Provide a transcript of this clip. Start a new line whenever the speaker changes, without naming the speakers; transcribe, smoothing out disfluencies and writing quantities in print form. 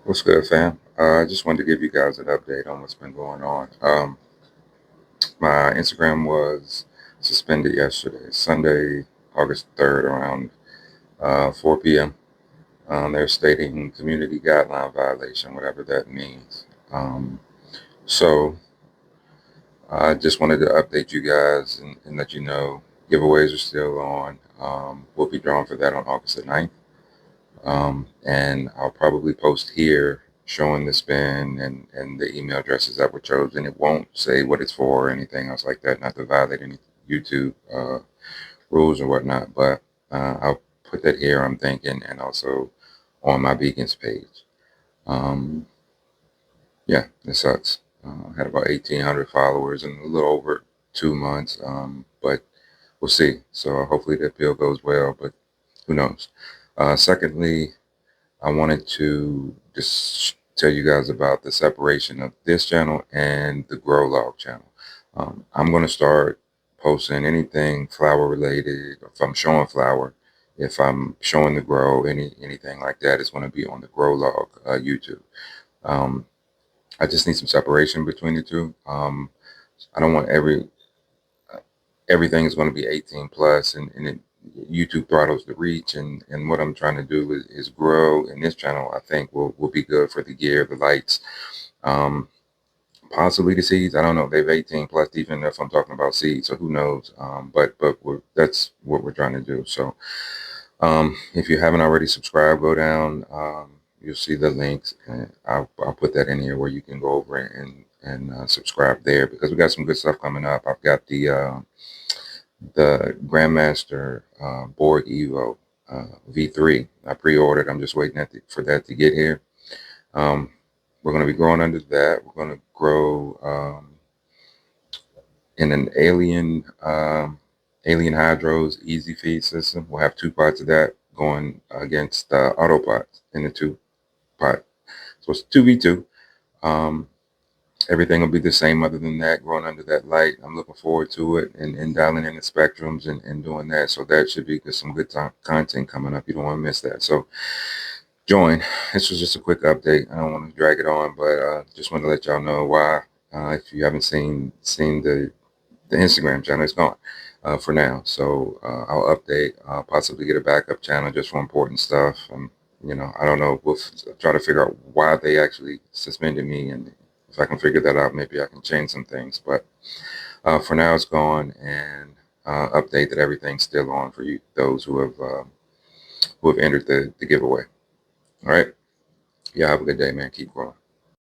What's good, fam? I just wanted to give you guys an update on what's been going on. My Instagram was suspended yesterday, Sunday, August 3rd, around 4 p.m. They're stating community guideline violation, whatever that means. Um, so I just wanted to update you guys and let you know giveaways are still on. We'll be drawn for that on August the 9th. And I'll probably post here showing the spin and the email addresses that were chosen. It won't say what it's for or anything else like that, not to violate any YouTube rules or whatnot, but I'll put that here, I'm thinking, and also on my Vegans page. Um, yeah, it sucks. I had about 1,800 followers in a little over 2 months, but we'll see. So hopefully the appeal goes well, but who knows? Secondly, I wanted to just tell you guys about the separation of this channel and the Grow Log channel. I'm going to start posting anything flower related. If I'm showing flower, if I'm showing the grow, anything like that is going to be on the Grow Log YouTube. Um, I just need some separation between the two. I don't want everything is going to be 18 plus and YouTube throttles the reach, and what I'm trying to do is grow in this channel. I think will be good for the gear, the lights, um, possibly the seeds. I don't know. They've 18 plus, even if I'm talking about seeds, so who knows? But that's what we're trying to do. So if you haven't already subscribed, go down. You'll see the links, and I'll put that in here where you can go over and subscribe there, because we got some good stuff coming up. I've got the Grandmaster Borg Evo V3. I pre-ordered. I'm just waiting for that to get here. We're going to be growing under that. We're going to grow in an Alien Hydros easy feed system. We'll have two pots of that going against auto pots in the two pot. So it's 2v2. Everything will be the same other than that, growing under that light. I'm looking forward to it and dialing in the spectrums and doing that. So that should be some good content coming up. You don't want to miss that. So join. This was just a quick update. I don't want to drag it on, but just want to let y'all know why. If you haven't seen the Instagram channel, it's gone for now. So I'll update. I'll possibly get a backup channel just for important stuff. I don't know. We'll try to figure out why they actually suspended me, and if I can figure that out, maybe I can change some things. But for now, it's gone, and update that everything's still on for you, those who have entered the giveaway. All right. Yeah. Have a good day, man. Keep growing.